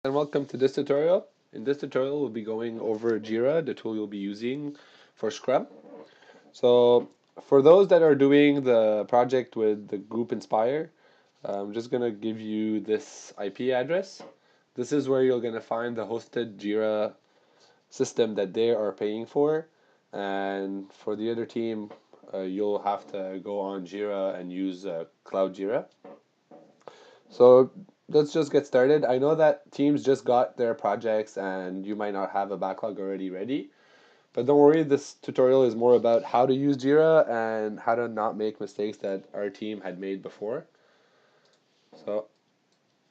And welcome to this tutorial. In this tutorial, we'll be going over JIRA, the tool you'll be using for Scrum. So for those that are doing the project with the group Inspire, I'm just going to give you this IP address. This is where you're going to find the hosted JIRA system that they are paying for. And for the other team, you'll have to go on JIRA and use Cloud JIRA. So let's just get started. I know that teams just got their projects and you might not have a backlog already ready, but don't worry, this tutorial is more about how to use JIRA and how to not make mistakes that our team had made before. So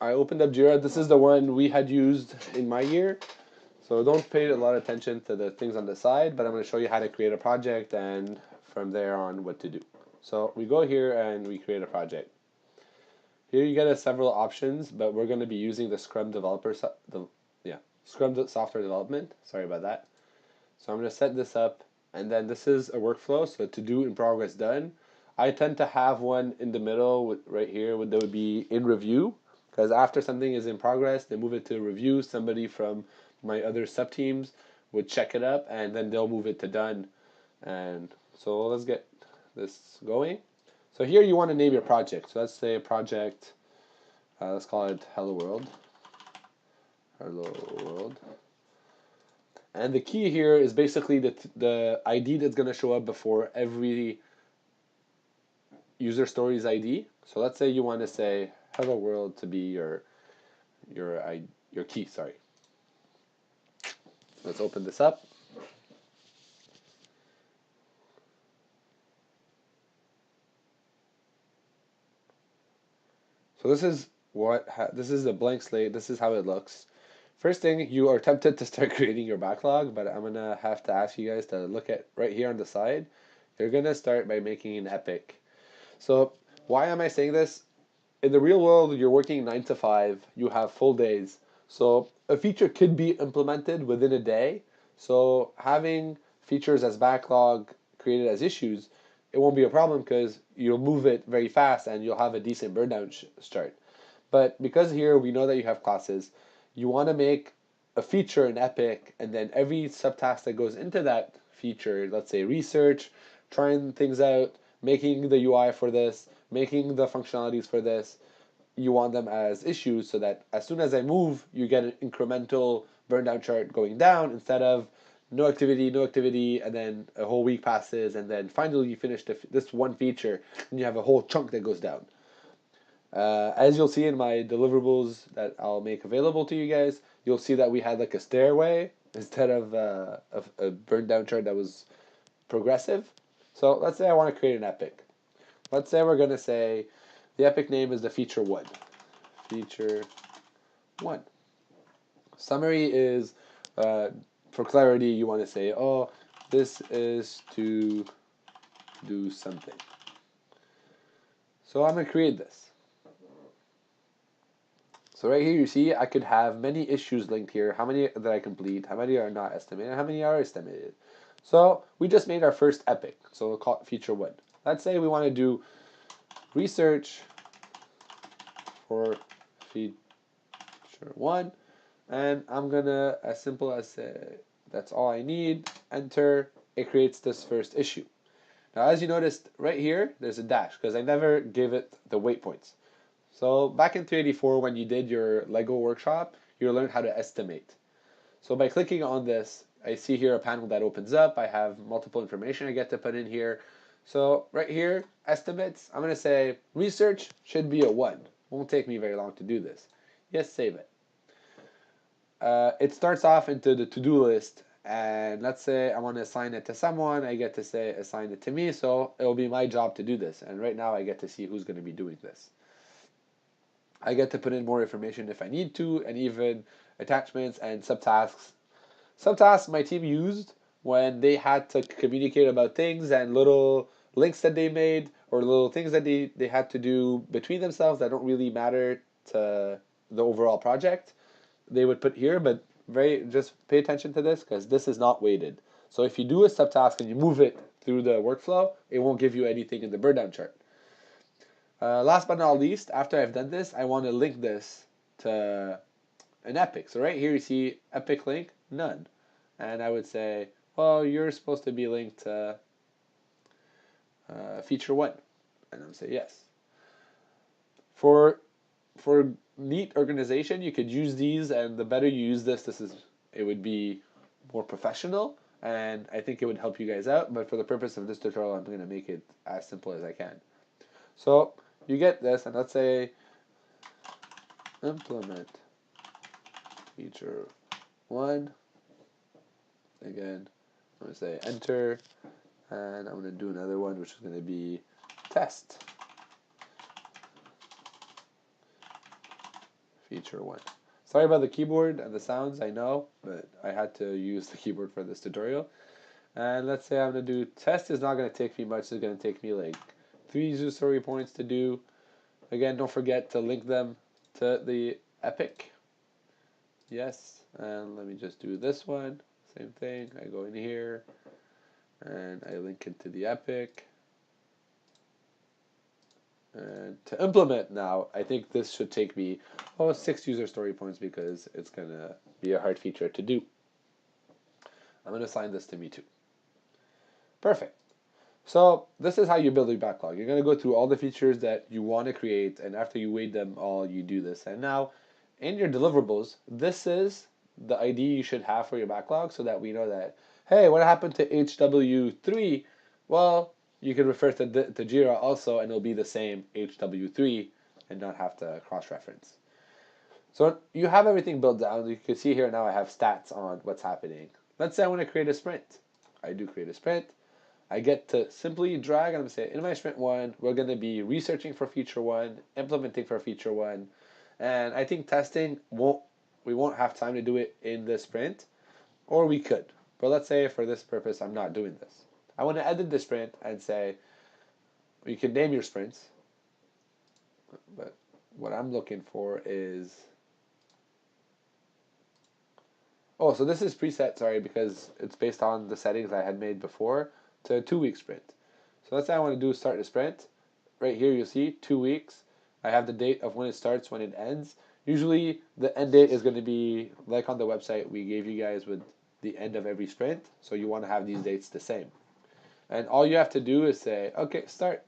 I opened up JIRA. This is the one we had used in my year. So don't pay a lot of attention to the things on the side, but I'm going to show you how to create a project and from there on what to do. So we go here and we create a project. Here you get several options, but we're going to be using the Scrum Scrum software development. Sorry about that. So I'm going to set this up, and then this is a workflow. So to do in progress done, I tend to have one in the middle right here. That would be in review, because after something is in progress, they move it to review. Somebody from my other sub teams would check it up, and then they'll move it to done. And so let's get this going. So here you want to name your project. So let's say project, let's call it Hello World. Hello World. And the key here is basically the ID that's going to show up before every user story's ID. So let's say you want to say Hello World to be your key. Sorry. Let's open this up. So this is this is a blank slate. This is how it looks. First thing, you are tempted to start creating your backlog, but I'm gonna have to ask you guys to look at right here on the side. You're gonna start by making an epic. So why am I saying this? In the real world, you're working 9 to 5. You have full days. So a feature could be implemented within a day. So having features as backlog created as issues, it won't be a problem because you'll move it very fast and you'll have a decent burn down start. But because here we know that you have classes, you want to make a feature an epic, and then every subtask that goes into that feature, let's say research, trying things out, making the UI for this, making the functionalities for this, you want them as issues so that as soon as I move, you get an incremental burn down chart going down instead of no activity, and then a whole week passes, and then finally you finish this one feature, and you have a whole chunk that goes down. As you'll see in my deliverables that I'll make available to you guys, you'll see that we had like a stairway instead of a burn down chart that was progressive. So let's say I want to create an epic. Let's say we're going to say the epic name is the feature 1. Feature 1. Summary is, for clarity, you want to say, oh, this is to do something. So I'm going to create this. So right here you see I could have many issues linked here. How many did I complete? How many are not estimated? How many are estimated? So we just made our first epic. So we'll call it feature 1. Let's say we want to do research for feature 1. And I'm going to, as simple as say, that's all I need, enter, it creates this first issue. Now as you noticed right here, there's a dash because I never gave it the waypoints. So back in 384, when you did your Lego workshop, you learned how to estimate. So by clicking on this, I see here a panel that opens up. I have multiple information I get to put in here. So right here, estimates, I'm going to say research should be a 1. Won't take me very long to do this. Yes, save it. It starts off into the to-do list, and let's say I want to assign it to someone. I get to say assign it to me, so it will be my job to do this. And right now I get to see who's going to be doing this. I get to put in more information if I need to, and even attachments and subtasks. Subtasks my team used when they had to communicate about things and little links that they made or little things that they had to do between themselves that don't really matter to the overall project. They would put here, but just pay attention to this because this is not weighted. So if you do a subtask and you move it through the workflow, it won't give you anything in the burn down chart. Last but not least, after I've done this, I want to link this to an epic. So right here you see epic link, none. And I would say, well, you're supposed to be linked to feature 1. And I'm say yes. For neat organization, you could use these, and the better you use this, it would be more professional, and I think it would help you guys out. But for the purpose of this tutorial, I'm going to make it as simple as I can. So you get this, and let's say implement feature 1. Again, I'm going to say enter, and I'm going to do another one, which is going to be test feature 1. Sorry about the keyboard and the sounds, I know, but I had to use the keyboard for this tutorial. And let's say I'm going to do test is not going to take me much. It's going to take me like 3 user story points to do. Again, don't forget to link them to the epic. Yes, and let me just do this one. Same thing. I go in here and I link it to the epic. And to implement now, I think this should take me 6 user story points because it's going to be a hard feature to do. I'm going to assign this to me too. Perfect. So this is how you build your backlog. You're going to go through all the features that you want to create, and after you weigh them all, you do this. And now, in your deliverables, this is the ID you should have for your backlog so that we know that, hey, what happened to HW3? Well, you can refer to JIRA also, and it'll be the same HW3 and not have to cross-reference. So you have everything built down. You can see here now I have stats on what's happening. Let's say I want to create a sprint. I do create a sprint. I get to simply drag and I'm say in my sprint 1, we're going to be researching for feature 1, implementing for feature 1, and I think testing we won't have time to do it in this sprint, or we could. But let's say for this purpose, I'm not doing this. I want to edit the sprint and say you can name your sprints, but what I'm looking for is so this is preset, sorry, because it's based on the settings I had made before to a 2-week sprint. So let's say I want to do start the sprint. Right here you'll see 2 weeks. I have the date of when it starts, when it ends. Usually the end date is going to be like on the website we gave you guys with the end of every sprint. So you want to have these dates the same. And all you have to do is say, okay, start.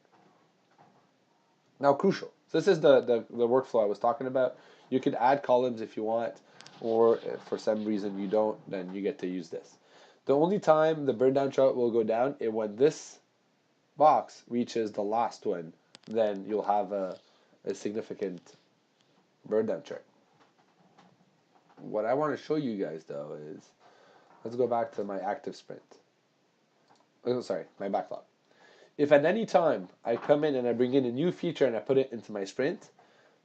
Now crucial. So this is the workflow I was talking about. You could add columns if you want, or if for some reason you don't, then you get to use this. The only time the burn down chart will go down is when this box reaches the last one, then you'll have a significant burn down chart. What I want to show you guys though is, let's go back to my active sprint. Oh, sorry, my backlog. If at any time I come in and I bring in a new feature and I put it into my sprint,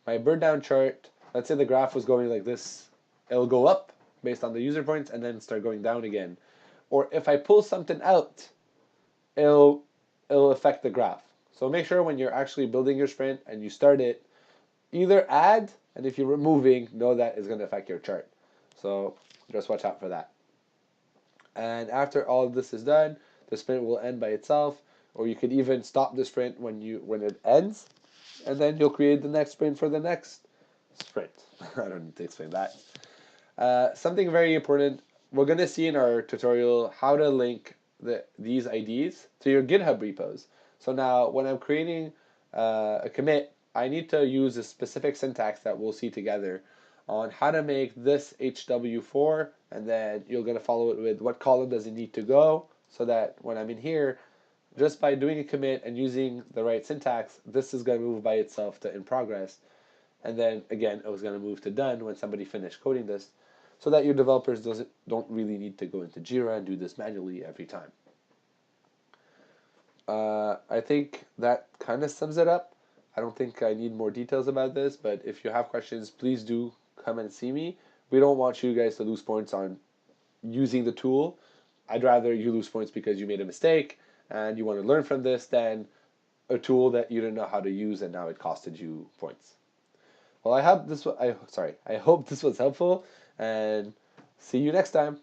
my burn down chart, let's say the graph was going like this, it'll go up based on the user points and then start going down again. Or if I pull something out, it'll affect the graph. So make sure when you're actually building your sprint and you start it, either add, and if you're removing, know that it's going to affect your chart. So just watch out for that. And after all of this is done, the sprint will end by itself, or you could even stop the sprint when it ends, and then you'll create the next sprint for the next sprint. I don't need to explain that. Something very important, we're going to see in our tutorial how to link these IDs to your GitHub repos. So now when I'm creating a commit, I need to use a specific syntax that we'll see together on how to make this HW4, and then you're going to follow it with what column does it need to go, so that when I'm in here, just by doing a commit and using the right syntax, this is going to move by itself to in progress. And then again, it was going to move to done when somebody finished coding this, so that your developers don't really need to go into JIRA and do this manually every time. I think that kind of sums it up. I don't think I need more details about this, but if you have questions, please do come and see me. We don't want you guys to lose points on using the tool. I'd rather you lose points because you made a mistake and you want to learn from this than a tool that you didn't know how to use and now it costed you points. Well, I hope this was helpful, and see you next time.